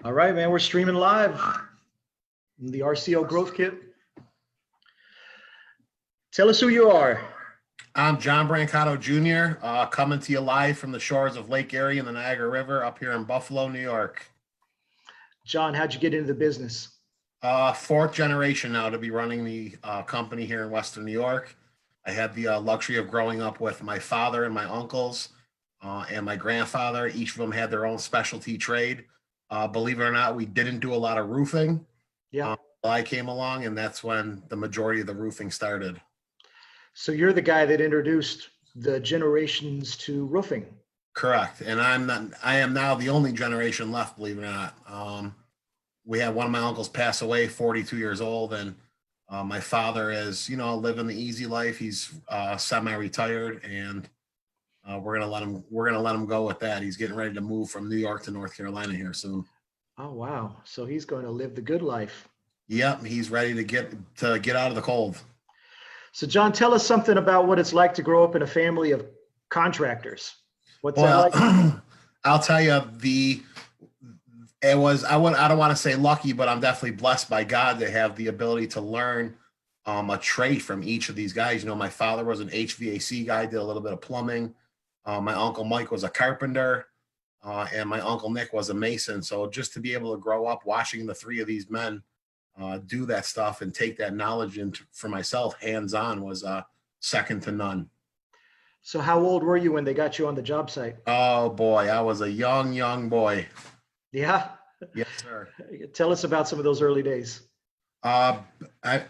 All right, man, we're streaming live. The RCO Growth Kit. Tell us who you are. I'm John Brancato Jr., coming to you live from the shores of Lake Erie and the Niagara River up here in Buffalo, New York. John, how'd you get into the business? Fourth generation now to be running the company here in Western New York. I had the luxury of growing up with my father and my uncles and my grandfather. Each of them had their own specialty trade. Believe it or not, we didn't do a lot of roofing. Yeah. I came along, and that's when the majority of the roofing started. So you're the guy that introduced the generations to roofing. Correct. And I am now the only generation left, believe it or not. We had one of my uncles pass away, 42 years old. And my father is, living the easy life. He's semi-retired, and we're going to let him go with that. He's getting ready to move from New York to North Carolina here soon. Oh, wow. So he's going to live the good life. Yep. He's ready to get out of the cold. So John, tell us something about what it's like to grow up in a family of contractors. What's that like? I'll tell you, I don't want to say lucky, but I'm definitely blessed by God to have the ability to learn a trade from each of these guys. My father was an HVAC guy, did a little bit of plumbing. My uncle Mike was a carpenter, and my uncle Nick was a mason. So just to be able to grow up watching the three of these men do that stuff and take that knowledge into for myself hands-on was second to none. So how old were you when they got you on the job site? Oh boy, I was a young boy. Yeah. Yes, sir. Tell us about some of those early days. I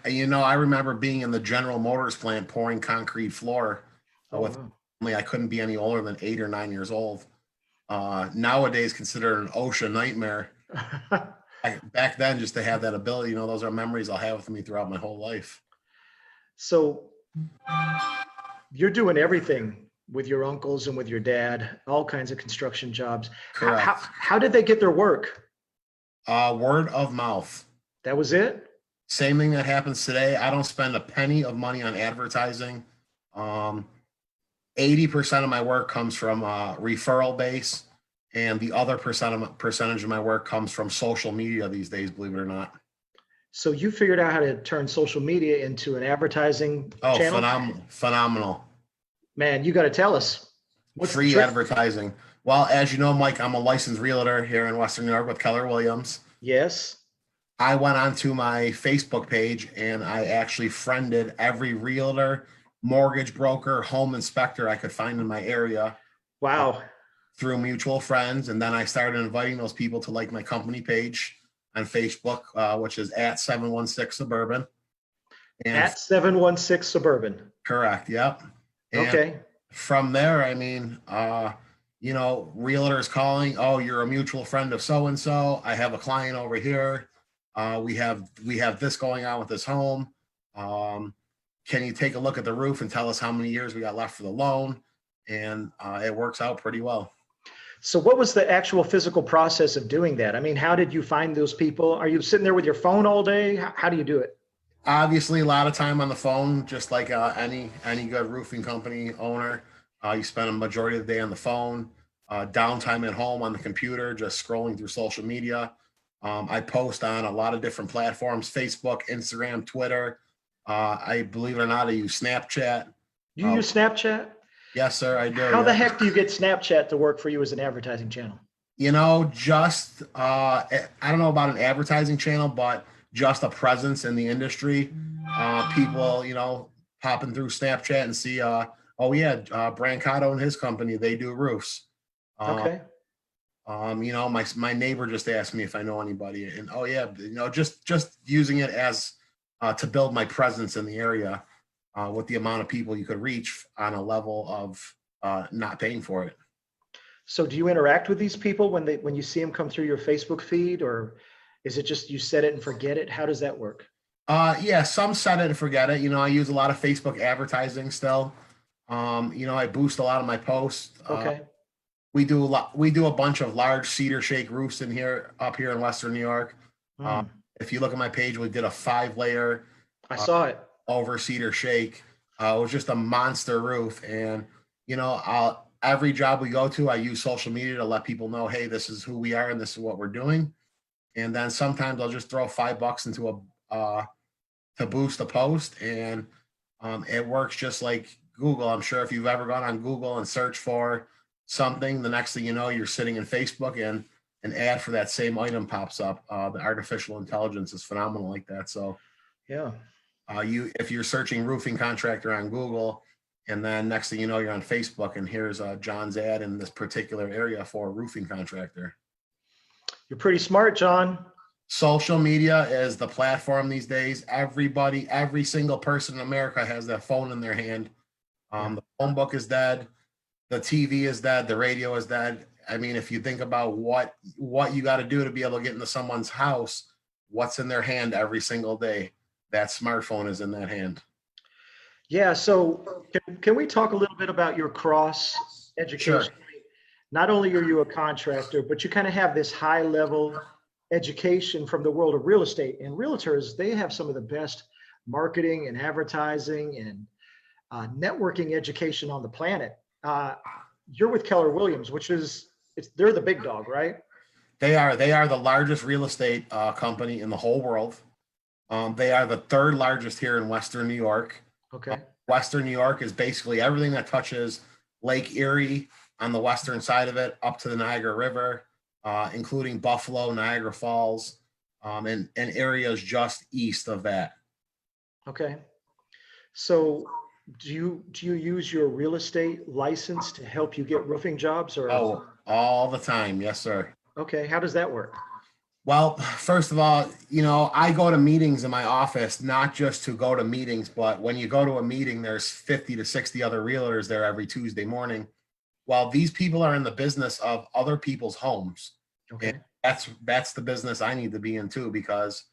remember being in the General Motors plant pouring concrete floor with family. I couldn't be any older than 8 or 9 years old. Nowadays considered an OSHA nightmare. Back then, just to have that ability, those are memories I'll have with me throughout my whole life. So you're doing everything with your uncles and with your dad, all kinds of construction jobs. Correct. How did they get their work? Word of mouth. That was it? Same thing that happens today. I don't spend a penny of money on advertising. 80% of my work comes from referral base, and the other percentage of my work comes from social media these days, believe it or not. So you figured out how to turn social media into an advertising channel? Phenomenal. Man, you got to tell us. What's free advertising? Well, as you know, Mike, I'm a licensed realtor here in Western New York with Keller Williams. Yes. I went onto my Facebook page and I actually friended every realtor, mortgage broker, home inspector I could find in my area. Wow. Through mutual friends. And then I started inviting those people to like my company page on Facebook, which is at 716 Suburban. And at 716 Suburban. Correct. Yep. And okay. From there, realtors calling, oh, you're a mutual friend of so-and-so. I have a client over here. We have this going on with this home. Can you take a look at the roof and tell us how many years we got left for the loan? And it works out pretty well. So what was the actual physical process of doing that? I mean, how did you find those people? Are you sitting there with your phone all day? How do you do it? Obviously, a lot of time on the phone, just like any good roofing company owner. You spend a majority of the day on the phone, downtime at home on the computer, just scrolling through social media. I post on a lot of different platforms, Facebook, Instagram, Twitter. I believe it or not, I use Snapchat. You use Snapchat? Yes, sir, I do. How the heck do you get Snapchat to work for you as an advertising channel? I don't know about an advertising channel, but just a presence in the industry. People, popping through Snapchat and see, Brancato and his company, they do roofs. Okay. My neighbor just asked me if I know anybody, and just using it as to build my presence in the area with the amount of people you could reach on a level of not paying for it. So do you interact with these people when you see them come through your Facebook feed, or is it just you set it and forget it? How does that work? Some set it and forget it. I use a lot of Facebook advertising still. I boost a lot of my posts. Okay. We do a bunch of large cedar shake roofs up here in Western New York. If you look at my page, we did a 5-layer. I saw it. Over cedar shake. It was just a monster roof. And, every job we go to, I use social media to let people know, hey, this is who we are and this is what we're doing. and then sometimes I'll just throw $5 into to boost a post, and it works just like Google. I'm sure if you've ever gone on Google and searched for something, the next thing you know, you're sitting in Facebook and an ad for that same item pops up. The artificial intelligence is phenomenal like that. So Yeah. if you're searching roofing contractor on Google, and then next thing you know, you're on Facebook, and here's John's ad in this particular area for a roofing contractor. You're pretty smart, John. Social media is the platform these days. Everybody, every single person in America has that phone in their hand. The phone book is dead. The TV is dead. The radio is dead. I mean, if you think about what you got to do to be able to get into someone's house, what's in their hand every single day? That smartphone is in that hand. Yeah. So can we talk a little bit about your cross education? Sure. Not only are you a contractor, but you kind of have this high level education from the world of real estate. And realtors, they have some of the best marketing and advertising and networking education on the planet. You're with Keller Williams, which is they're the big dog, right? They are the largest real estate company in the whole world. They are the third largest here in Western New York. Okay. Western New York is basically everything that touches Lake Erie on the western side of it up to the Niagara River, including Buffalo, Niagara Falls, and areas just east of that. Okay. So do you use your real estate license to help you get roofing jobs or? Oh, all the time. Yes, sir. Okay. How does that work? Well, first of all, I go to meetings in my office, not just to go to meetings, but when you go to a meeting, there's 50 to 60 other realtors there every Tuesday morning. Well, these people are in the business of other people's homes. Okay. And that's the business I need to be in too, because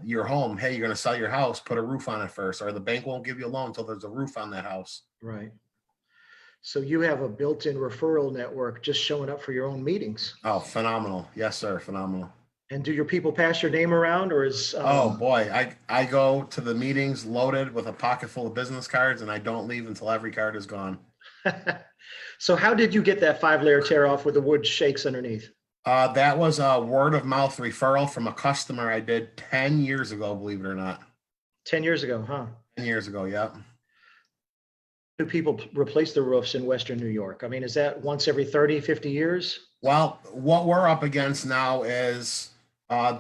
your home, hey, you're going to sell your house, put a roof on it first, or the bank won't give you a loan until there's a roof on that house. Right. So you have a built-in referral network just showing up for your own meetings. Oh, phenomenal. Yes, sir. Phenomenal. And do your people pass your name around, or is? Oh boy, I go to the meetings loaded with a pocket full of business cards, and I don't leave until every card is gone. So how did you get that 5-layer tear off with the wood shakes underneath? That was a word of mouth referral from a customer I did 10 years ago, believe it or not. 10 years ago, huh? 10 years ago, yeah. Do people replace the roofs in Western New York? I mean, is that once every 30, 50 years? Well, what we're up against now is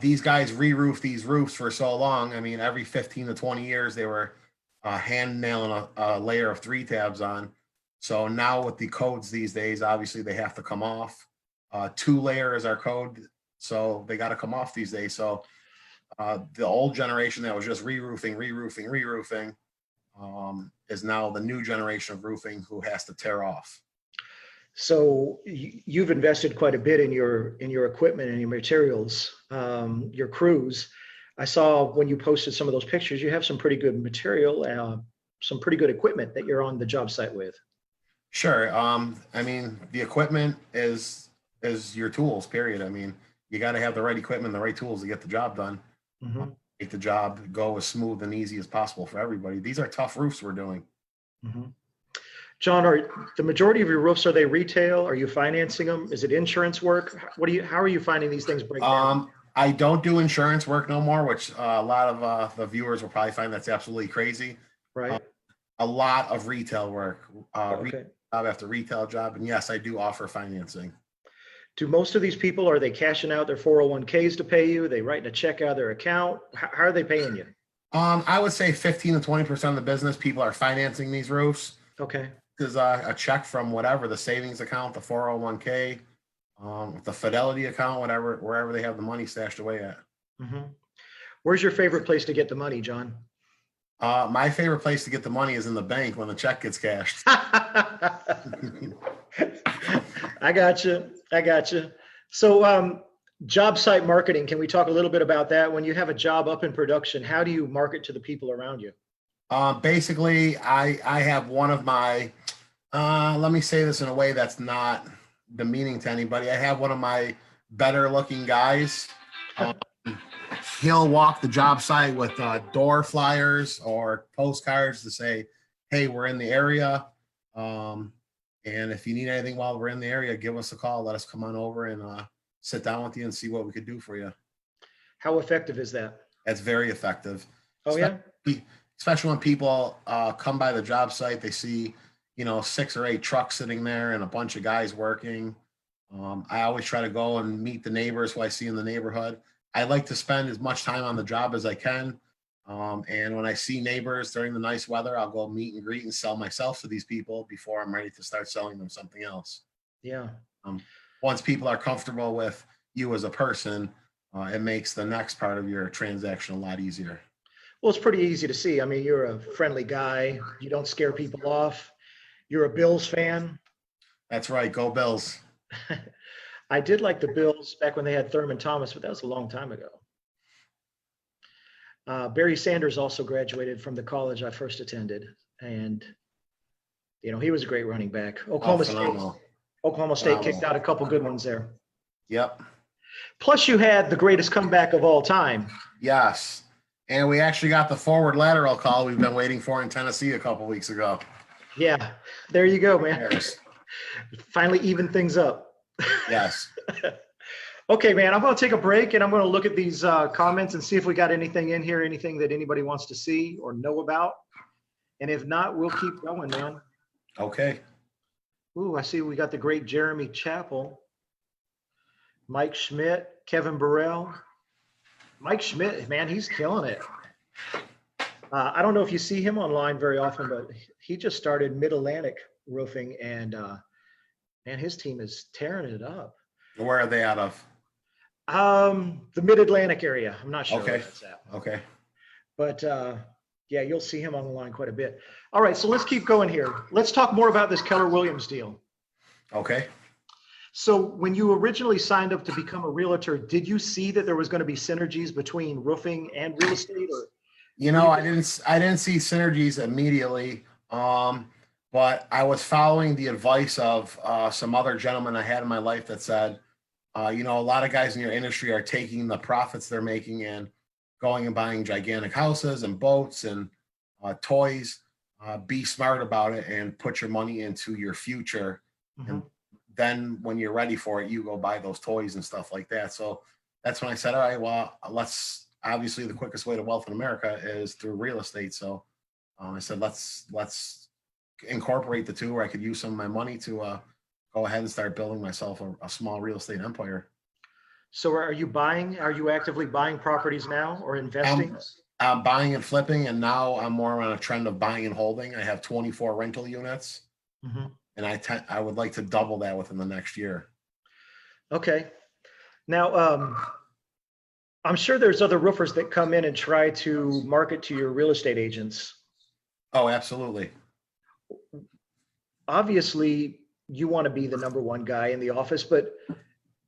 these guys re-roof these roofs for so long. I mean, every 15 to 20 years, they were hand nailing a layer of 3 tabs on. So now with the codes these days, obviously they have to come off. 2-layer is our code, so they got to come off these days. So the old generation that was just re-roofing is now the new generation of roofing who has to tear off. So you've invested quite a bit in your equipment and your materials, your crews. I saw when you posted some of those pictures, you have some pretty good material, some pretty good equipment that you're on the job site with. Sure. I mean, the equipment is your tools, period. I mean, you got to have the right equipment, the right tools to get the job done. Mm-hmm. Make the job go as smooth and easy as possible for everybody. These are tough roofs we're doing. Mm-hmm. John, are the majority of your roofs, are they retail? Are you financing them? Is it insurance work? How are you finding these things break down? I don't do insurance work no more, which a lot of the viewers will probably find that's absolutely crazy. Right. A lot of retail work, Okay. job after retail job. And yes, I do offer financing. Do most of these people, are they cashing out their 401ks to pay you? Are they writing a check out of their account? How are they paying you? I would say 15 to 20% of the business people are financing these roofs. Okay. Is a check from whatever, the savings account, the 401k, the Fidelity account, wherever they have the money stashed away at. Mm-hmm. Where's your favorite place to get the money, John? My favorite place to get the money is in the bank when the check gets cashed. I got you. So job site marketing, can we talk a little bit about that? When you have a job up in production, how do you market to the people around you? Basically, I have one of my, let me say this in a way that's not demeaning to anybody. I have one of my better looking guys. He'll walk the job site with door flyers or postcards to say, hey, we're in the area. And if you need anything while we're in the area, give us a call. Let us come on over and sit down with you and see what we could do for you. How effective is that? That's very effective. Oh yeah. Especially when people come by the job site, they see, 6 or 8 trucks sitting there and a bunch of guys working. I always try to go and meet the neighbors who I see in the neighborhood. I like to spend as much time on the job as I can. And when I see neighbors during the nice weather, I'll go meet and greet and sell myself to these people before I'm ready to start selling them something else. Yeah. Um, Once people are comfortable with you as a person, it makes the next part of your transaction a lot easier. Well, it's pretty easy to see. I mean, you're a friendly guy. You don't scare people off. You're a Bills fan. That's right. Go Bills. I did like the Bills back when they had Thurman Thomas, but that was a long time ago. Barry Sanders also graduated from the college I first attended, and he was a great running back. Phenomenal. Oklahoma State kicked out a couple good ones there. Yep. Plus, you had the greatest comeback of all time. Yes. And we actually got the forward lateral call we've been waiting for in Tennessee a couple weeks ago. Yeah, there you go, man. Finally even things up. Yes. Okay, man, I'm going to take a break and I'm going to look at these comments and see if we got anything in here, anything that anybody wants to see or know about. And if not, we'll keep going, man. Okay. Ooh, I see we got the great Jeremy Chappell, Mike Schmidt, Kevin Burrell. Mike Schmidt, man, he's killing it. I don't know if you see him online very often, but he just started Mid-Atlantic Roofing, and man, his team is tearing it up. Where are they out of? The Mid-Atlantic area. I'm not sure where that's at. Okay. But yeah, you'll see him online quite a bit. All right, so let's keep going here. Let's talk more about this Keller Williams deal. Okay. So when you originally signed up to become a realtor, did you see that there was going to be synergies between roofing and real estate? Or I didn't see synergies immediately. But I was following the advice of some other gentlemen I had in my life that said, a lot of guys in your industry are taking the profits they're making and going and buying gigantic houses and boats and toys. Be smart about it and put your money into your future. Mm-hmm. And then when you're ready for it, you go buy those toys and stuff like that. So that's when I said, all right, well, obviously the quickest way to wealth in America is through real estate. So I said, let's incorporate the two where I could use some of my money to go ahead and start building myself a small real estate empire. So are you actively buying properties now or investing? I'm buying and flipping, and now I'm more on a trend of buying and holding. I have 24 rental units, mm-hmm. and I would like to double that within the next year. Okay. Now, I'm sure there's other roofers that come in and try to market to your real estate agents. Oh, absolutely. Obviously, you want to be the number one guy in the office, but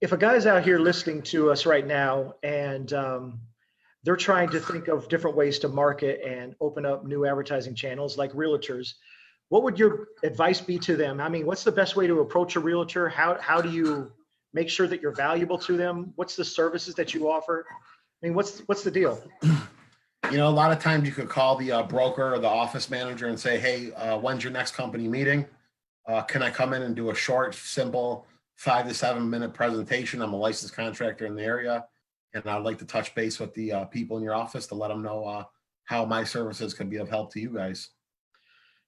if a guy's out here listening to us right now and they're trying to think of different ways to market and open up new advertising channels like realtors, what would your advice be to them? I mean, what's the best way to approach a realtor? How do you make sure that you're valuable to them? What's the services that you offer? I mean, what's the deal? A lot of times you could call the broker or the office manager and say, hey, when's your next company meeting? Can I come in and do a short, simple 5 to 7 minute presentation? I'm a licensed contractor in the area, and I'd like to touch base with the people in your office to let them know how my services can be of help to you guys.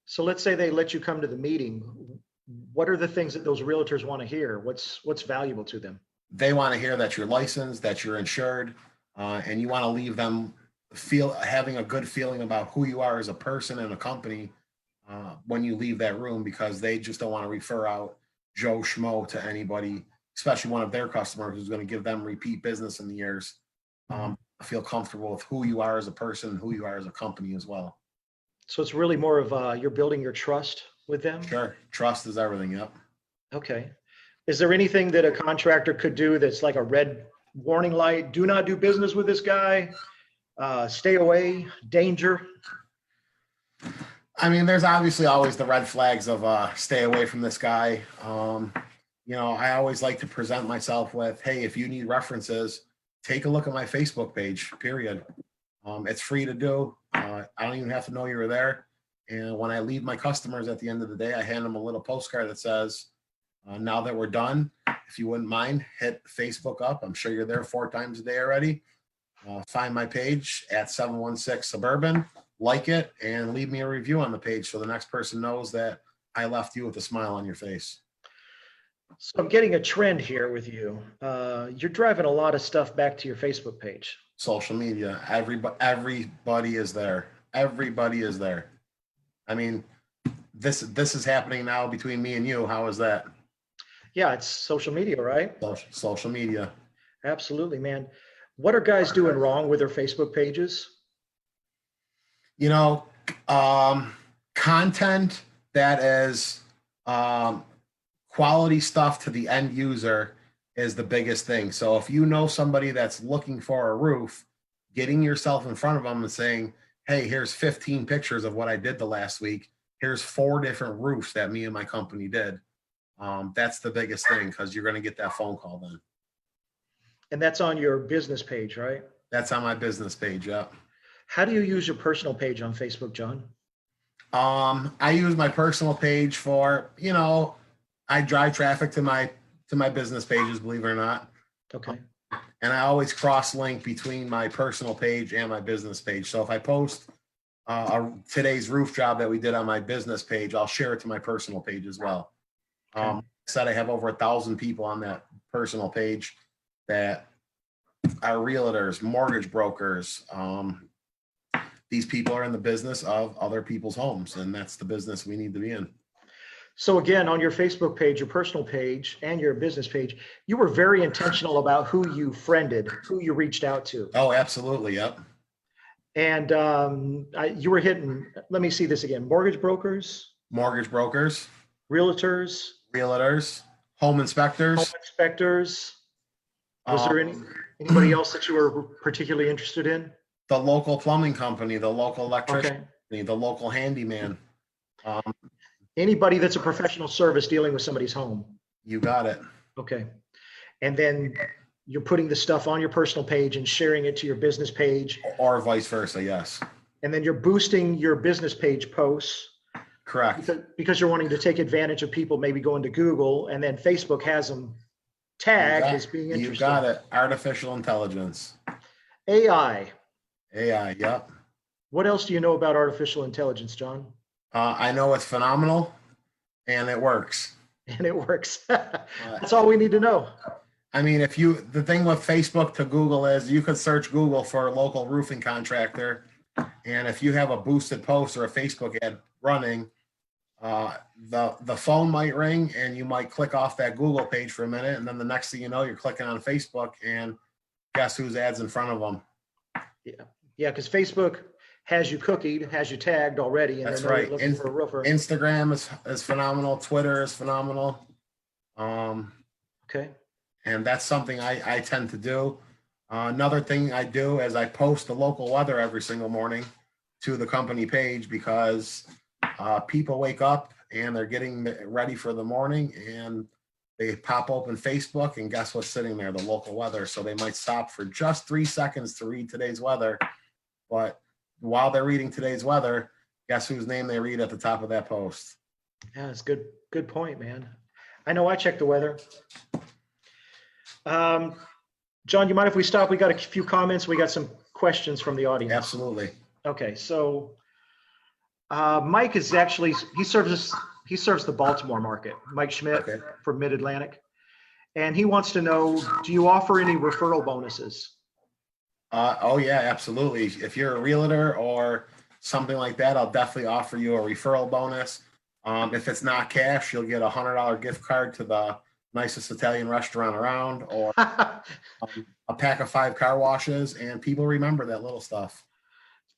So let's say they let you come to the meeting. What are the things that those realtors want to hear? What's valuable to them? They want to hear that you're licensed, that you're insured, and you want to leave them having a good feeling about who you are as a person and a company when you leave that room, because they just don't want to refer out Joe Schmo to anybody, especially one of their customers who's going to give them repeat business in the years. Feel comfortable with who you are as a person and who you are as a company as well. So it's really more of you're building your trust with them? Sure. Trust is everything. Yep. Okay. Is there anything that a contractor could do that's like a red warning light? Do not do business with this guy. Stay away. Danger. I mean, there's obviously always the red flags of stay away from this guy. I always like to present myself with, hey, if you need references, take a look at my Facebook page, period. It's free to do. I don't even have to know you were there. And when I leave my customers at the end of the day, I hand them a little postcard that says, now that we're done, if you wouldn't mind, hit Facebook up. I'm sure you're there 4 times a day already. find my page at 716 Suburban, like it, and leave me a review on the page so the next person knows that I left you with a smile on your face. So I'm getting a trend here with you. You're driving a lot of stuff back to your Facebook page. Social media, everybody is there. Everybody is there. I mean, this is happening now between me and you. How is that? Yeah, it's social media, right? Social media. Absolutely, man. What are guys doing wrong with their Facebook pages? You know, content that is quality stuff to the end user is the biggest thing. So if you know somebody that's looking for a roof, getting yourself in front of them and saying, hey, here's 15 pictures of what I did the last week. Here's 4 different roofs that me and my company did. That's the biggest thing, because you're going to get that phone call then. And that's on your business page, right? That's on my business page. Yeah. How do you use your personal page on Facebook, John? I use my personal page for, I drive traffic to my business pages, believe it or not. Okay. And I always cross link between my personal page and my business page. So if I post today's roof job that we did on my business page, I'll share it to my personal page as well. Okay. Said I have over 1,000 people on that personal page that are realtors, mortgage brokers. These people are in the business of other people's homes, and that's the business we need to be in. So again, on your Facebook page, your personal page, and your business page, you were very intentional about who you friended, who you reached out to. Oh, absolutely. Yep. And you were hitting, let me see this again, mortgage brokers, Mortgage brokers, realtors, home inspectors. home inspectors. Was there anybody else that you were particularly interested in? The local plumbing company, the local electrician, Okay. the local handyman. Anybody that's a professional service dealing with somebody's home. You got it. Okay. And then you're putting the stuff on your personal page and sharing it to your business page. Or vice versa, yes. And then you're boosting your business page posts. Correct. Because you're wanting to take advantage of people maybe going to Google, and then Facebook has them tagged as being interested. You got it. Artificial intelligence. AI. AI, yep. What else do you know about artificial intelligence, John? I know it's phenomenal and it works. And it works. That's all we need to know. I mean, the thing with Facebook to Google is you could search Google for a local roofing contractor. And if you have a boosted post or a Facebook ad running, the phone might ring and you might click off that Google page for a minute. And then the next thing you know, you're clicking on Facebook and guess whose ad's in front of them? Yeah, because Facebook has you cookied, has you tagged already. And That's right. Looking for a roofer. Instagram is phenomenal. Twitter is phenomenal. Okay. And that's something I tend to do. Another thing I do is I post the local weather every single morning to the company page, because people wake up and they're getting ready for the morning and they pop open Facebook and guess what's sitting there? The local weather. So they might stop for just 3 seconds to read today's weather. But while they're reading today's weather, guess whose name they read at the top of that post? Yeah, it's good point, man. I know I check the weather. John, you mind if we stop? We got a few comments. We got some questions from the audience. Absolutely. Okay, so Mike is actually, he serves the Baltimore market. Mike Schmidt Okay. from Mid-Atlantic. And he wants to know, do you offer any referral bonuses? Oh yeah, absolutely. If you're a realtor or something like that, I'll definitely offer you a referral bonus. If it's not cash, you'll get a $100 gift card to the nicest Italian restaurant around, or a pack of 5 car washes, and people remember that little stuff.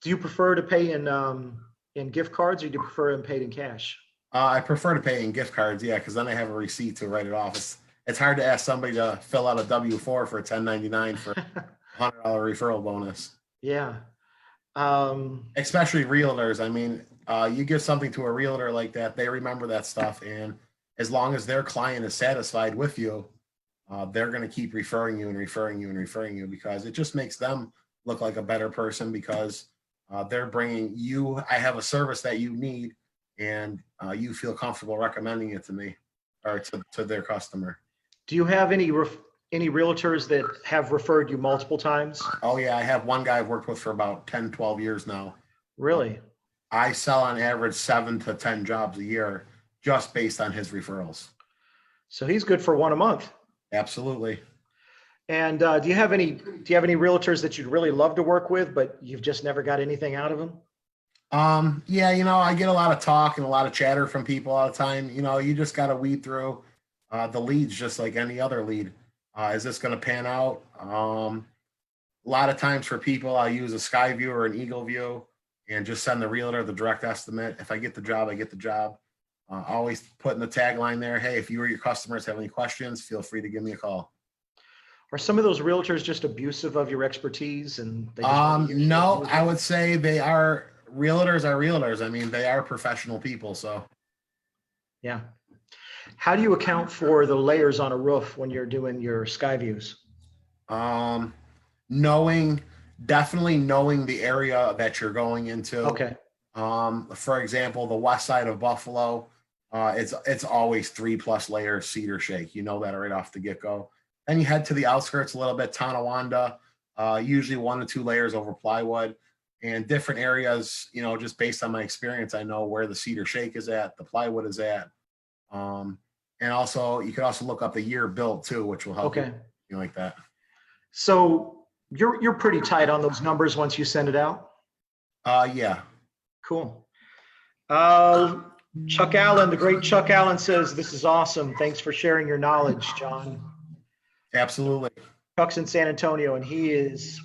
Do you prefer to pay in gift cards, or do you prefer them paid in cash? I prefer to pay in gift cards, yeah, because then I have a receipt to write it off. It's hard to ask somebody to fill out a W-4 for a 1099 for $100 referral bonus. Yeah. Especially realtors. I mean, you give something to a realtor like that, they remember that stuff, and as long as their client is satisfied with you, they're going to keep referring you and referring you and referring you, because it just makes them look like a better person, because they're bringing you, I have a service that you need, and you feel comfortable recommending it to me or to their customer. Do you have any any realtors that have referred you multiple times? Oh yeah, I have one guy I've worked with for about 10, 12 years now. Really? I sell on average 7 to 10 jobs a year just based on his referrals. So he's good for one a month. Absolutely. And do you have any realtors that you'd really love to work with, but you've just never got anything out of them? Yeah, I get a lot of talk and a lot of chatter from people all the time. You just got to weed through the leads just like any other lead. Is this going to pan out? A lot of times for people, I'll use a sky view or an eagle view and just send the realtor the direct estimate. If I get the job, I get the job. Always put in the tagline there, hey, if you or your customers have any questions, feel free to give me a call. Are some of those realtors just abusive of your expertise and they just want to use No, you? I would say they are realtors. I mean, they are professional people. So Yeah. How do you account for the layers on a roof when you're doing your sky views? um, definitely knowing the area that you're going into. Okay. For example, the west side of Buffalo, it's always 3+ layers cedar shake. You know that right off the get-go. Then you head to the outskirts a little bit, Tonawanda, usually 1 to 2 layers over plywood, and different areas, just based on my experience, I know where the cedar shake is at, the plywood is at. And also you could also look up the year built too, which will help Okay. you like that. So you're pretty tight on those numbers once you send it out? Yeah. Cool. Chuck Allen, the great Chuck Allen says, this is awesome. Thanks for sharing your knowledge, John. Absolutely. Chuck's in San Antonio and he's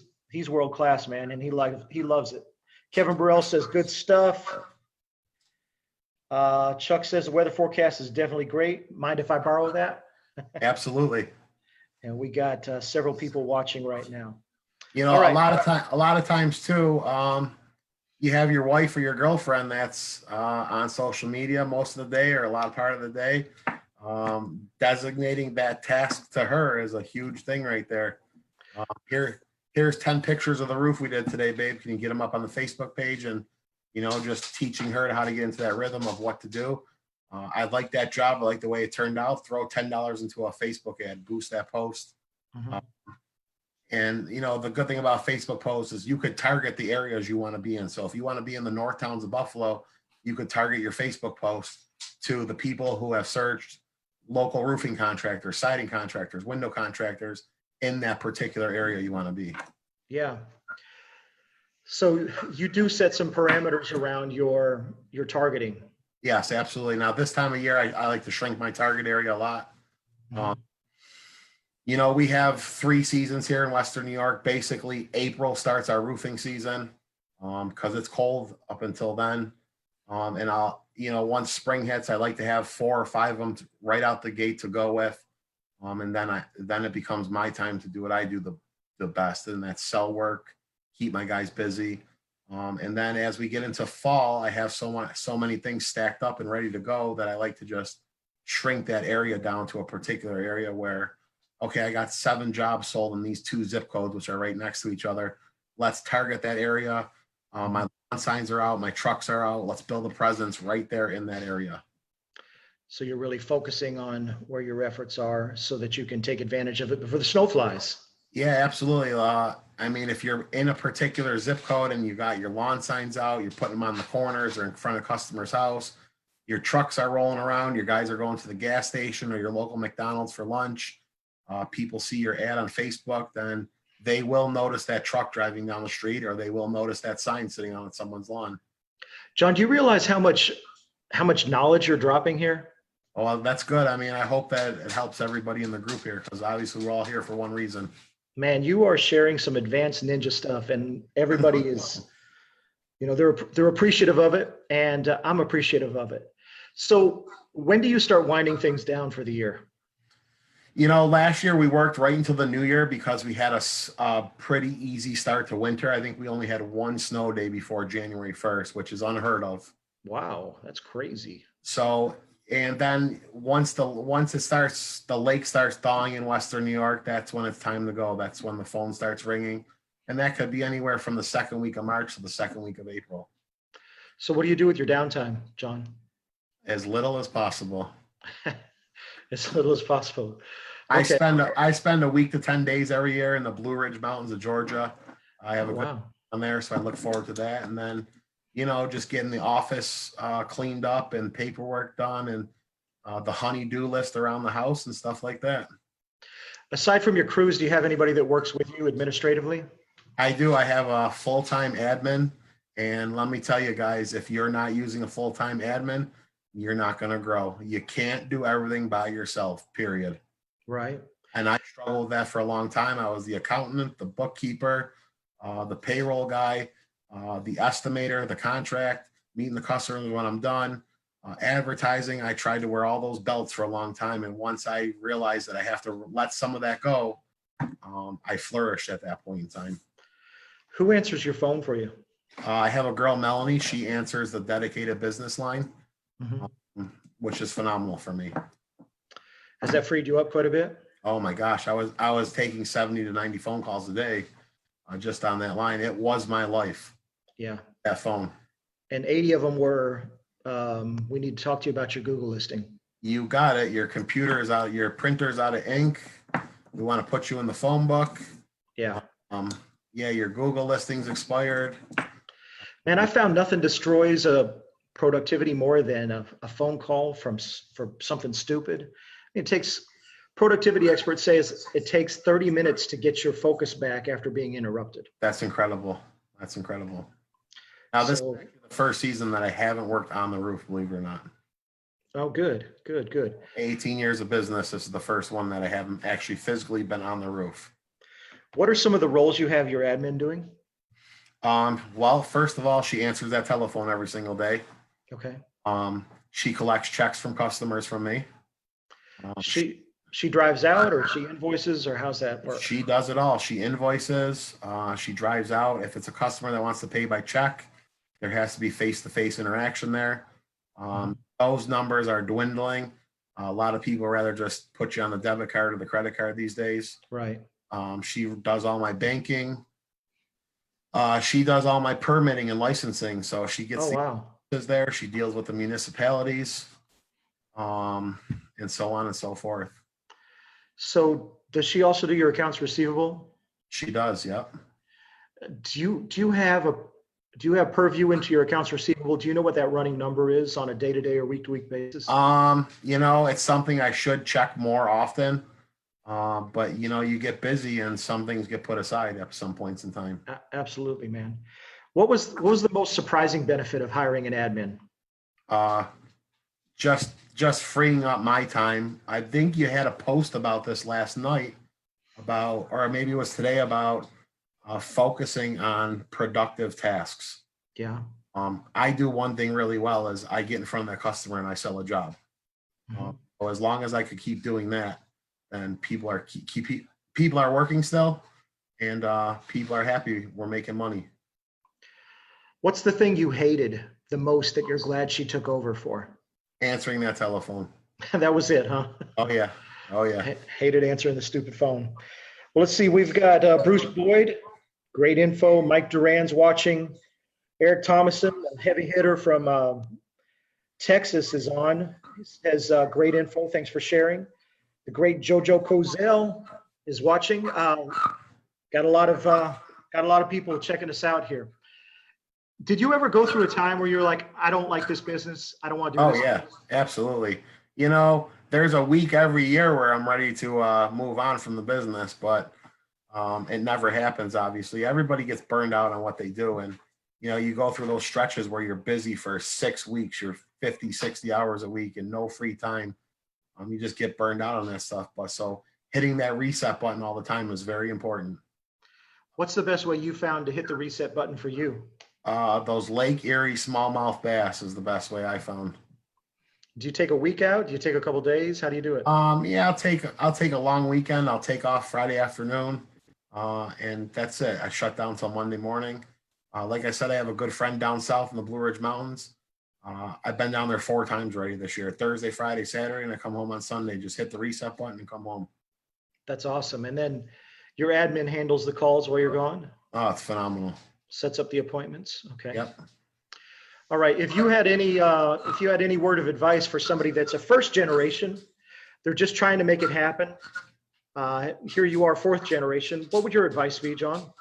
world class, man. And he loves it. Kevin Burrell says, good stuff. Chuck says the weather forecast is definitely great. Mind if I borrow that? Absolutely. And we got several people watching right now. All right. A lot of times too, you have your wife or your girlfriend that's on social media most of the day or a lot of part of the day. Designating that task to her is a huge thing right there. Here's 10 pictures of the roof we did today, babe. Can you get them up on the Facebook page? And, just teaching her how to get into that rhythm of what to do. I like that job. I like the way it turned out. Throw $10 into a Facebook ad, boost that post. Mm-hmm. And, the good thing about Facebook posts is you could target the areas you want to be in. So if you want to be in the north towns of Buffalo, you could target your Facebook post to the people who have searched local roofing contractors, siding contractors, window contractors in that particular area you want to be. Yeah. So you do set some parameters around your targeting. Yes, absolutely. Now this time of year, I like to shrink my target area a lot. We have 3 seasons here in Western New York. Basically, April starts our roofing season because it's cold up until then. And I'll, once spring hits, I like to have 4 or 5 of them right out the gate to go with. And then it becomes my time to do what I do the best, and that's sell work, keep my guys busy. And then as we get into fall, I have so many things stacked up and ready to go that I like to just shrink that area down to a particular area where, okay, I got 7 jobs sold in these 2 zip codes, which are right next to each other. Let's target that area. My lawn signs are out, my trucks are out. Let's build a presence right there in that area. So you're really focusing on where your efforts are so that you can take advantage of it before the snow flies. Yeah, absolutely. I mean, if you're in a particular zip code and you got your lawn signs out, you're putting them on the corners or in front of customer's house, your trucks are rolling around, your guys are going to the gas station or your local McDonald's for lunch, people see your ad on Facebook, then they will notice that truck driving down the street, or they will notice that sign sitting on someone's lawn. John, do you realize how much knowledge you're dropping here? Well, that's good. I mean, I hope that it helps everybody in the group here, because obviously we're all here for one reason. Man, you are sharing some advanced ninja stuff, and everybody is, they're appreciative of it, and I'm appreciative of it. So when do you start winding things down for the year? Last year we worked right until the new year because we had a pretty easy start to winter. I think we only had 1 snow day before January 1st, which is unheard of. Wow, that's crazy. So, and then once the lake starts thawing in Western New York, that's when it's time to go. That's when the phone starts ringing. And that could be anywhere from the 2nd week of March to the 2nd week of April. So what do you do with your downtime, John? As little as possible. As little as possible. Okay. I spend a week to 10 days every year in the Blue Ridge Mountains of Georgia. I have Oh, a good wow. on there, so I look forward to that. And then, just getting the office cleaned up and paperwork done and the honey-do list around the house and stuff like that. Aside from your crews, do you have anybody that works with you administratively? I do. I have a full-time admin. And let me tell you guys, if you're not using a full-time admin, you're not going to grow. You can't do everything by yourself, period. Right. And I struggled with that for a long time. I was the accountant, the bookkeeper, the payroll guy, the estimator, the contract, meeting the customers when I'm done, advertising. I tried to wear all those belts for a long time. And once I realized that I have to let some of that go, I flourished at that point in time. Who answers your phone for you? I have a girl, Melanie. She answers the dedicated business line, Mhm. which is phenomenal for me. Has that freed you up quite a bit? Oh my gosh, I was taking 70 to 90 phone calls a day just on that line. It was my life, Yeah. that phone. And 80 of them were, we need to talk to you about your Google listing. You got it. Your computer is out, your printer's out of ink. We want to put you in the phone book. Yeah. Yeah, your Google listing's expired. And I found nothing destroys productivity more than a phone call for something stupid. It takes, productivity experts say it takes 30 minutes to get your focus back after being interrupted. That's incredible. That's incredible. Now, this So, is the first season that I haven't worked on the roof, believe it or not. oh, good. 18 years of business. This is the first one that I haven't actually physically been on the roof. What are some of the roles you have your admin doing? Well, first of all, she answers that telephone every single day. Okay. She collects checks from customers from me. She drives out, or she invoices, or how's that work? She does it all. She invoices, she drives out. If it's a customer that wants to pay by check, there has to be face-to-face interaction there. Those numbers are dwindling. A lot of people rather just put you on the debit card or the credit card these days. Right. She does all my banking. She does all my permitting and licensing. So she gets Oh, wow. there. She deals with the municipalities, and so on and so forth. So does she also do your accounts receivable? She does. Yep. Do you have purview into your accounts receivable? Do you know what that running number is on a day-to-day or week-to-week basis? It's something I should check more often. But you get busy and some things get put aside at some points in time. Absolutely, man. What was the most surprising benefit of hiring an admin? Just freeing up my time. I think you had a post about this last night or maybe it was today about focusing on productive tasks. Yeah. I do one thing really well is I get in front of that customer and I sell a job. So as long as I could keep doing that, then people are working still, and people are happy. We're making money. What's the thing you hated the most that you're glad she took over for? Answering that telephone. That was it, huh? Oh yeah. Hated answering the stupid phone. Well, let's see. We've got Bruce Boyd, great info. Mike Duran's watching. Eric Thomason, a heavy hitter from Texas, is on. He has great info. Thanks for sharing. The great Jojo Kozel is watching. Got a lot of people checking us out here. Did you ever go through a time where you're like, I don't like this business, I don't want to do this? Oh yeah, absolutely. There's a week every year where I'm ready to move on from the business, but it never happens. Obviously, everybody gets burned out on what they do, and you go through those stretches where you're busy for 6 weeks, you're 50, 60 hours a week and no free time. You just get burned out on that stuff. But so hitting that reset button all the time is very important. What's the best way you found to hit the reset button for you? Those Lake Erie smallmouth bass is the best way I found. Do you take a week out? Do you take a couple days? How do you do it? Yeah, I'll take a long weekend. I'll take off Friday afternoon, and that's it. I shut down till Monday morning. Like I said, I have a good friend down south in the Blue Ridge Mountains. I've been down there 4 times already this year: Thursday, Friday, Saturday, and I come home on Sunday. Just hit the reset button and come home. That's awesome. And then your admin handles the calls while you're gone? Oh, it's phenomenal. Sets up the appointments. Okay. Yep. All right. If you had any word of advice for somebody that's a first generation, they're just trying to make it happen. Here you are, fourth generation. What would your advice be, John?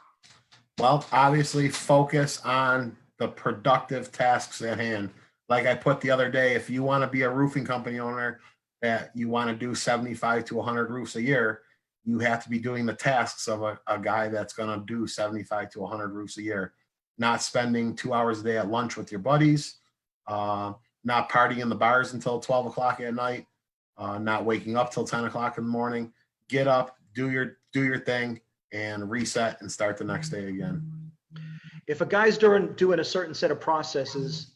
Well, obviously focus on the productive tasks at hand. Like I put the other day, if you want to be a roofing company owner that you want to do 75 to 100 roofs a year, you have to be doing the tasks of a guy that's going to do 75 to 100 roofs a year, not spending 2 hours a day at lunch with your buddies, uh, not partying in the bars until 12 o'clock at night, not waking up till 10 o'clock in the morning. Get up, do your thing, and reset and start the next day again. If a guy's doing a certain set of processes,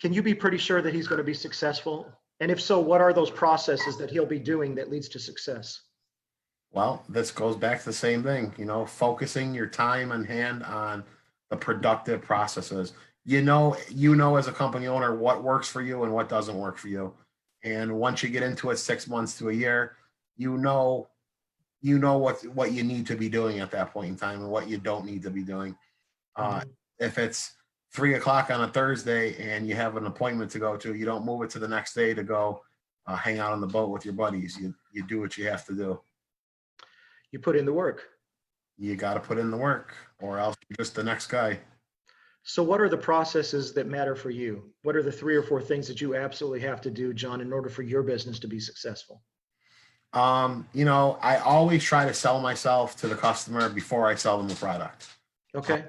can you be pretty sure that he's going to be successful? And if so, what are those processes that he'll be doing that leads to success? Well, this goes back to the same thing, focusing your time and hand on the productive processes. As a company owner, what works for you and what doesn't work for you. And once you get into it 6 months to a year, what you need to be doing at that point in time and what you don't need to be doing. If it's 3 o'clock on a Thursday and you have an appointment to go to, you don't move it to the next day to go hang out on the boat with your buddies. You do what you have to do. You put in the work. You got to put in the work, or else you're just the next guy. So what are the processes that matter for you? What are the 3 or 4 things that you absolutely have to do, John, in order for your business to be successful? I always try to sell myself to the customer before I sell them the product. Okay.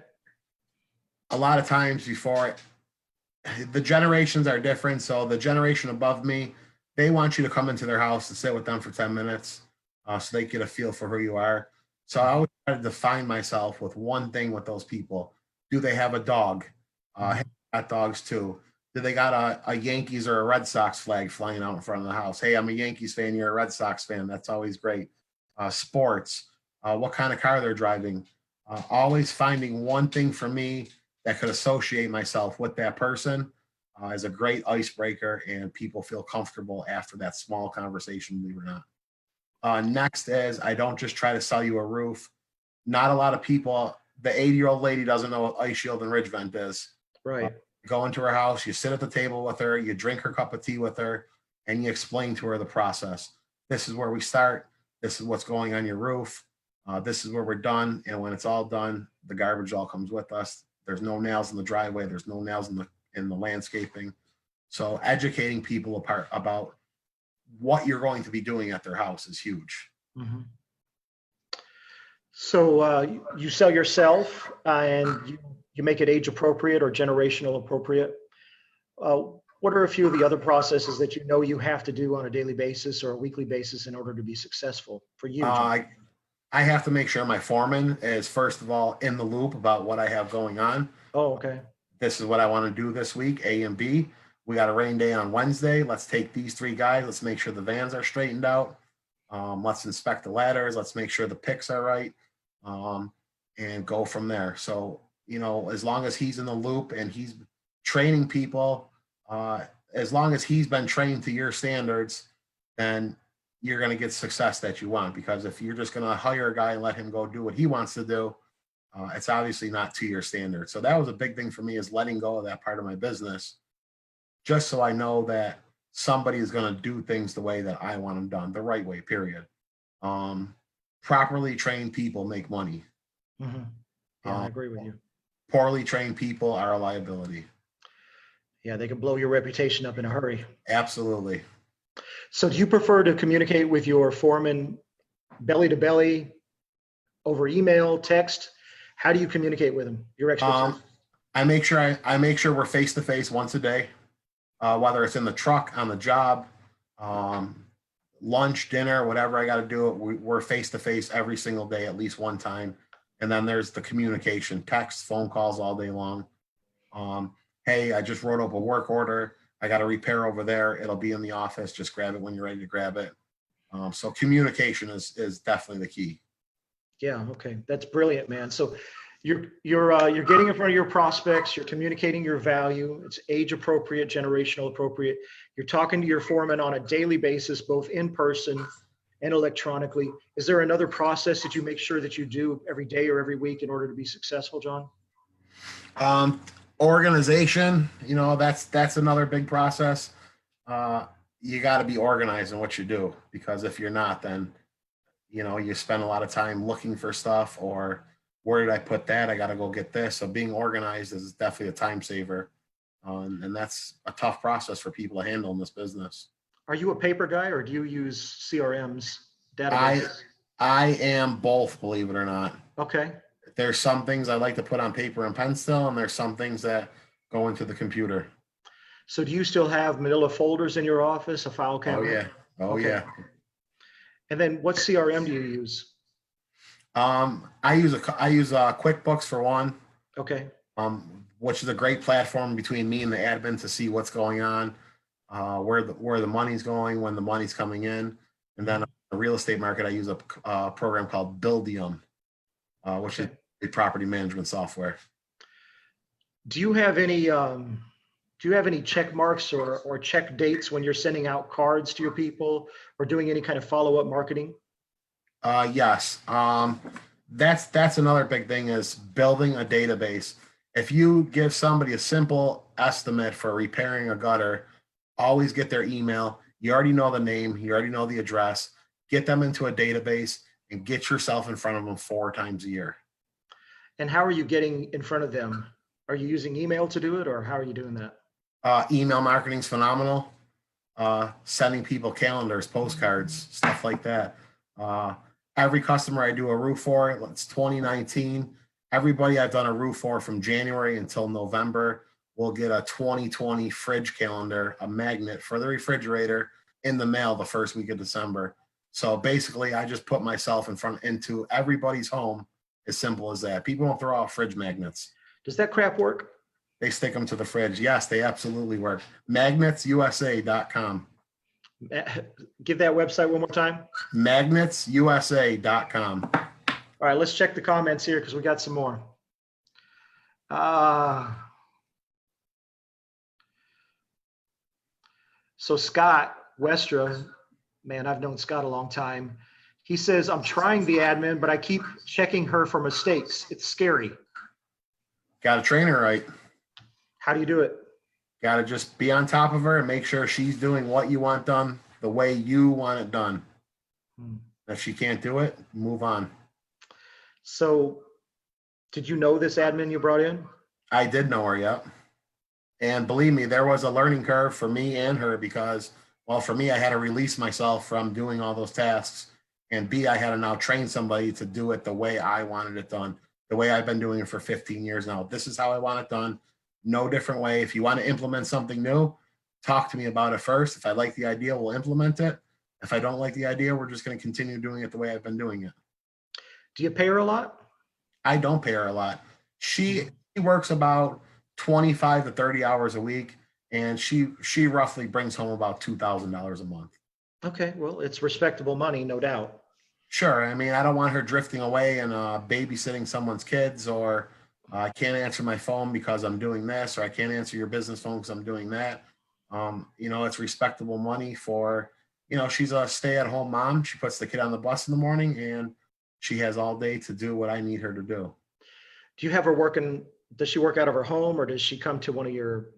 A lot of times the generations are different. So the generation above me, they want you to come into their house and sit with them for 10 minutes so they get a feel for who you are. So I always try to define myself with one thing with those people. Do they have a dog? I got dogs too. Do they got a Yankees or a Red Sox flag flying out in front of the house? Hey, I'm a Yankees fan. You're a Red Sox fan. That's always great. Sports, what kind of car they're driving. Always finding one thing for me that could associate myself with that person is a great icebreaker, and people feel comfortable after that small conversation, believe it or not. Next is I don't just try to sell you a roof. Not a lot of people, the 80-year-old lady doesn't know what ice shield and ridge vent is. Right. Go into her house, you sit at the table with her, you drink her cup of tea with her, and you explain to her the process. This is where we start. This is what's going on your roof. This is where we're done. And when it's all done, the garbage all comes with us. There's no nails in the driveway. There's no nails in the landscaping. So educating people about what you're going to be doing at their house is huge. Mm-hmm. So you sell yourself and you make it age appropriate or generational appropriate. What are a few of the other processes that you have to do on a daily basis or a weekly basis in order to be successful for you? I have to make sure my foreman is, first of all, in the loop about what I have going on. Oh, okay. This is what I want to do this week, A and B. We got a rain day on Wednesday. Let's take these 3 guys. Let's make sure the vans are straightened out. Let's inspect the ladders. Let's make sure the picks are right, and go from there. So, as long as he's in the loop and he's training people, as long as he's been trained to your standards, then you're going to get success that you want. Because if you're just going to hire a guy and let him go do what he wants to do, it's obviously not to your standards. So that was a big thing for me, is letting go of that part of my business, just so I know that somebody is going to do things the way that I want them done, the right way, period. Properly trained people make money. Mm-hmm. Yeah, I agree with you. Poorly trained people are a liability. Yeah, they can blow your reputation up in a hurry. Absolutely. So do you prefer to communicate with your foreman belly to belly, over email, text? How do you communicate with them? Your expertise? I make sure we're face to face once a day, whether it's in the truck, on the job, lunch, dinner, whatever I got to do it. We're face to face every single day, at least one time. And then there's the communication, text, phone calls all day long. Hey, I just wrote up a work order. I got a repair over there. It'll be in the office. Just grab it when you're ready to grab it. So communication is definitely the key. Yeah. Okay. That's brilliant, man. So you're getting in front of your prospects. You're communicating your value. It's age appropriate, generational appropriate. You're talking to your foreman on a daily basis, both in person and electronically. Is there another process that you make sure that you do every day or every week in order to be successful, John? Organization, that's another big process. You got to be organized in what you do, because if you're not, then you spend a lot of time looking for stuff, or where did I put that? I got to go get this. So being organized is definitely a time saver. And that's a tough process for people to handle in this business. Are you a paper guy or do you use CRMs, I databases? I am both, believe it or not. Okay. There's some things I like to put on paper and pencil, and there's some things that go into the computer. So do you still have manila folders in your office, a file Oh cabinet? yeah. Oh Okay. yeah. And then what CRM do you use? I use QuickBooks for one, Okay. which is a great platform between me and the admin to see what's going on, where the money's going, when the money's coming in, and then on the real estate market, I use a program called Buildium, which is Okay. a property management software. Do you have any check marks or check dates when you're sending out cards to your people or doing any kind of follow-up marketing? Yes. That's another big thing is building a database. If you give somebody a simple estimate for repairing a gutter, always get their email. You already know the name, you already know the address. Get them into a database and get yourself in front of them 4 times a year. And how are you getting in front of them? Are you using email to do it or how are you doing that? Email marketing's phenomenal. Sending people calendars, postcards, stuff like that. Uh, every customer I do a roof for, it's 2019. Everybody I've done a roof for from January until November will get a 2020 fridge calendar, a magnet for the refrigerator in the mail the first week of December. So basically, I just put myself into everybody's home. As simple as that. People don't throw out fridge magnets. Does that crap work? They stick them to the fridge. Yes, they absolutely work. Magnetsusa.com. Give that website one more time. Magnetsusa.com. All right, let's check the comments here because we got some more. So Scott Westra, man, I've known Scott a long time. He says, I'm trying the admin, but I keep checking her for mistakes. It's scary. Got to train her right. How do you do it? Got to just be on top of her and make sure she's doing what you want done the way you want it done. If she can't do it, move on. So did you know this admin you brought in? I did know her, yep. And believe me, there was a learning curve for me and her because, well, for me, I had to release myself from doing all those tasks. And B, I had to now train somebody to do it the way I wanted it done, the way I've been doing it for 15 years now. This is how I want it done. No different way. If you want to implement something new, talk to me about it first. If I like the idea, we'll implement it. If I don't like the idea, we're just going to continue doing it the way I've been doing it. Do you pay her a lot? I don't pay her a lot. She works about 25 to 30 hours a week, and she roughly brings home about $2,000 a month. Okay, well, it's respectable money, no doubt. Sure. I mean, I don't want her drifting away and babysitting someone's kids, or I can't answer my phone because I'm doing this, or I can't answer your business phone because I'm doing that. It's respectable money for, she's a stay-at-home mom. She puts the kid on the bus in the morning and she has all day to do what I need her to do. Do you have her working? Does she work out of her home or does she come to one of your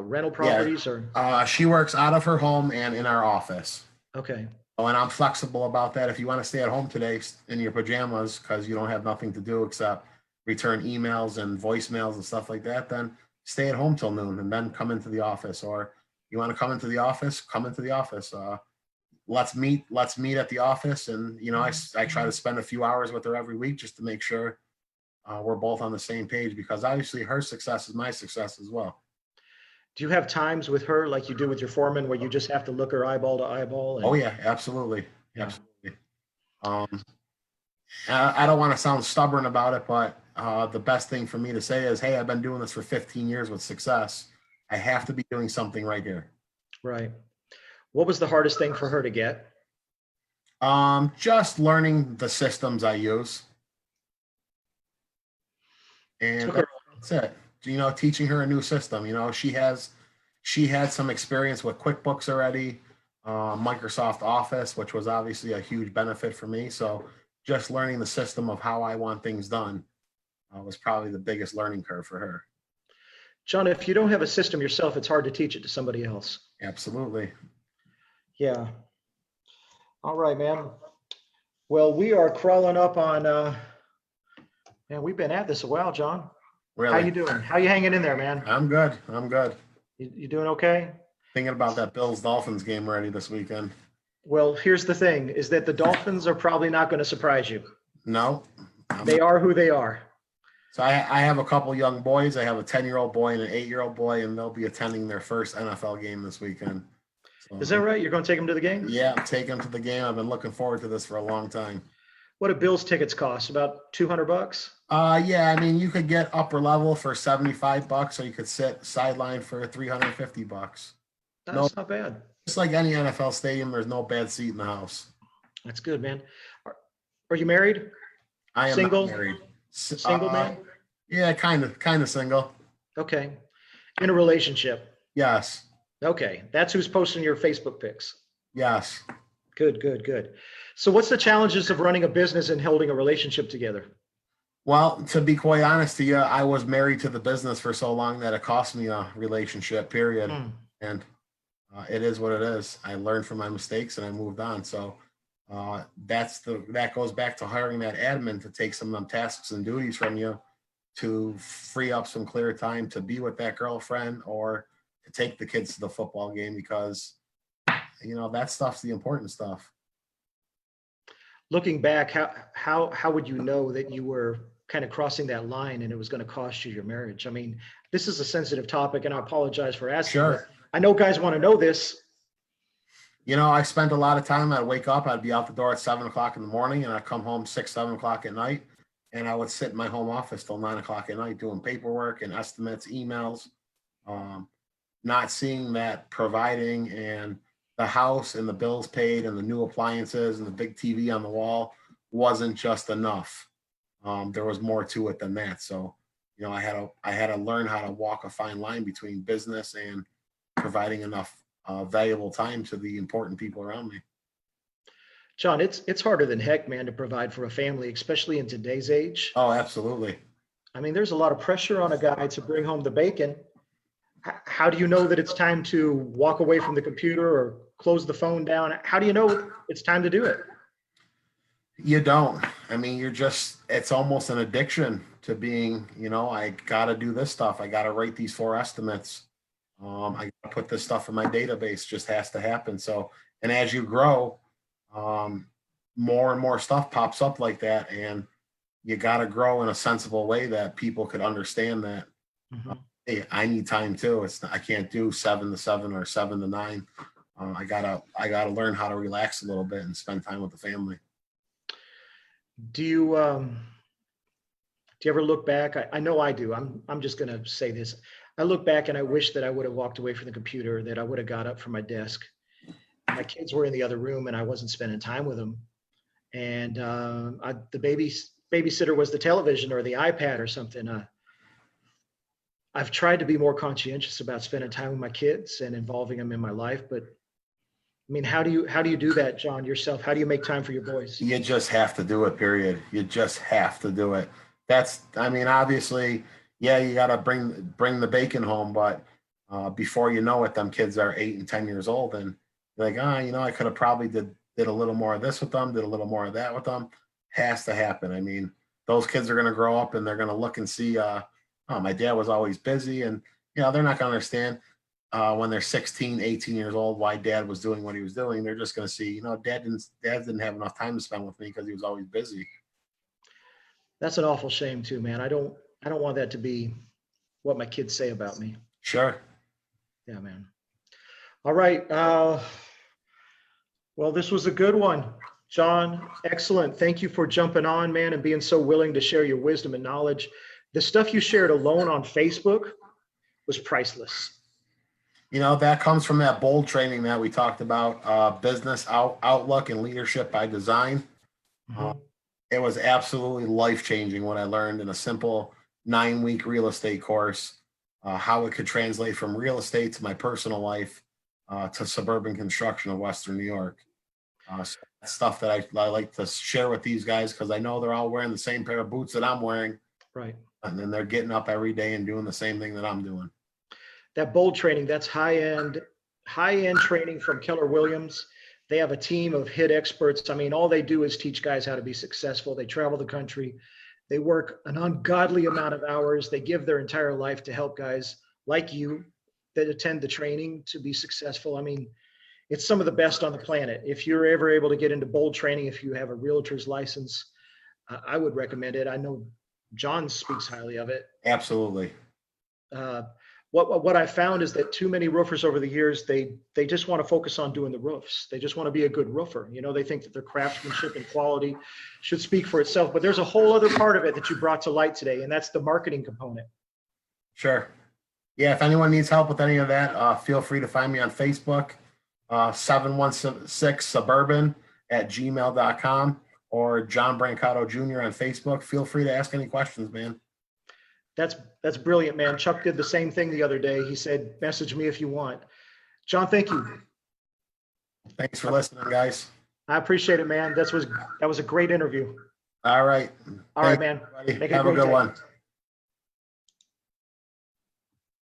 rental properties? Or she works out of her home and in our office. Okay. Oh, and I'm flexible about that. If you want to stay at home today in your pajamas because you don't have nothing to do except return emails and voicemails and stuff like that, then stay at home till noon and then come into the office. Or you want to come into the office, come into the office. Let's meet at the office. And, I try to spend a few hours with her every week just to make sure we're both on the same page, because obviously her success is my success as well. Do you have times with her like you do with your foreman where you just have to look her eyeball to eyeball? Oh yeah, absolutely. Yeah. Absolutely. I don't want to sound stubborn about it, but the best thing for me to say is, hey, I've been doing this for 15 years with success. I have to be doing something right here. Right. What was the hardest thing for her to get? Just learning the systems I use. And that's it. Teaching her a new system. She had some experience with QuickBooks already, Microsoft Office, which was obviously a huge benefit for me. So just learning the system of how I want things done was probably the biggest learning curve for her. John, if you don't have a system yourself, it's hard to teach it to somebody else. Absolutely. Yeah. All right, man. Well, we are crawling up on, man, we've been at this a while, John. How you Really? doing? How you hanging in there, man? I'm good. I'm good. You doing okay? Thinking about that Bills Dolphins game already this weekend. Well, here's the thing, is that the Dolphins are probably not going to surprise you. No. I'm They not. are who they are. So I have a couple young boys. I have a 10-year-old boy and an 8-year-old boy, and they'll be attending their first NFL game this weekend. So, Is that right? You're going to take them to the game? yeah, I'm taking them to the game. I've been looking forward to this for a long time. What do Bills tickets cost? About $200? Yeah, I mean, you could get upper level for $75, or you could sit sideline for $350. No, That's not bad. just like any NFL stadium, there's no bad seat in the house. That's good, man. Are you married? I am Single? not married. Single man? Yeah, kind of single. Okay. In a relationship? Yes, Okay. That's who's posting your Facebook pics. yes. Good, good, good. So what's the challenges of running a business and holding a relationship together? Well, to be quite honest to you, I was married to the business for so long that it cost me a relationship, period. Hmm. And it is what it is. I learned from my mistakes and I moved on. So that goes back to hiring that admin to take some of them tasks and duties from you to free up some clear time to be with that girlfriend or to take the kids to the football game because that stuff's the important stuff. Looking back, how would you know that you were kind of crossing that line and it was going to cost you your marriage? I mean, this is a sensitive topic and I apologize for asking. Sure. I know guys want to know this. I spent a lot of time. I'd wake up, I'd be out the door at 7 o'clock in the morning, and I'd come home 6, 7 o'clock at night. And I would sit in my home office till 9 o'clock at night doing paperwork and estimates, emails, not seeing that providing and the house and the bills paid and the new appliances and the big TV on the wall wasn't just enough. There was more to it than that. So, I had to learn how to walk a fine line between business and providing enough valuable time to the important people around me. John, it's harder than heck, man, to provide for a family, especially in today's age. Oh, absolutely. I mean, there's a lot of pressure on a guy to bring home the bacon. How do you know that it's time to walk away from the computer or close the phone down? How do you know it's time to do it? You don't. I mean, it's almost an addiction to being, I got to do this stuff. I got to write these 4 estimates. I got to put this stuff in my database, just has to happen. So, and as you grow, more and more stuff pops up like that. And you got to grow in a sensible way that people could understand that, hey, I need time too. I can't do 7 to 7 or 7 to 9. I gotta learn how to relax a little bit and spend time with the family. Do you ever look back? I know I do. I'm just gonna say this. I look back and I wish that I would have walked away from the computer, that I would have got up from my desk. My kids were in the other room and I wasn't spending time with them. And the babysitter was the television or the iPad or something. I've tried to be more conscientious about spending time with my kids and involving them in my life. But I mean, how do you do that, John, yourself? How do you make time for your boys? You just have to do it, period. You just have to do it. Obviously, yeah, you got to bring the bacon home, but before you know it, them kids are 8 and 10 years old, and you're like, I could have probably did a little more of this with them, did a little more of that with them. Has to happen. I mean, those kids are going to grow up and they're going to look and see, my dad was always busy, and they're not going to understand when they're 16, 18 years old why dad was doing what he was doing. They're just going to see, dad didn't have enough time to spend with me because he was always busy. That's an awful shame too, man. I don't want that to be what my kids say about me. Sure. Yeah, man. All right. Well, this was a good one, John. Excellent. Thank you for jumping on, man, and being so willing to share your wisdom and knowledge. The stuff you shared alone on Facebook was priceless. That comes from that bold training that we talked about, business outlook and leadership by design. It was absolutely life-changing what I learned in a simple 9-week real estate course, how it could translate from real estate to my personal life to suburban construction of Western New York. So that's stuff that I like to share with these guys because I know they're all wearing the same pair of boots that I'm wearing. Right. And then they're getting up every day and doing the same thing that I'm doing. That bold training, that's high end training from Keller Williams. They have a team of hit experts. I mean, all they do is teach guys how to be successful. They travel the country. They work an ungodly amount of hours. They give their entire life to help guys like you that attend the training to be successful. I mean, it's some of the best on the planet. If you're ever able to get into bold training, if you have a realtor's license, I would recommend it. I know John speaks highly of it. Absolutely. What I found is that too many roofers over the years, they just want to focus on doing the roofs. They just want to be a good roofer. You know, they think that their craftsmanship and quality should speak for itself. But there's a whole other part of it that you brought to light today, and that's the marketing component. Sure. Yeah, if anyone needs help with any of that, feel free to find me on Facebook, 716suburban@gmail.com, or John Brancato Jr. on Facebook. Feel free to ask any questions, man. That's brilliant, man. Chuck did the same thing the other day. He said, message me if you want. John, thank you. Thanks for listening, guys. I appreciate it, man. That was a great interview. All right. All right, man. Everybody. Make it a Have a great good day. one.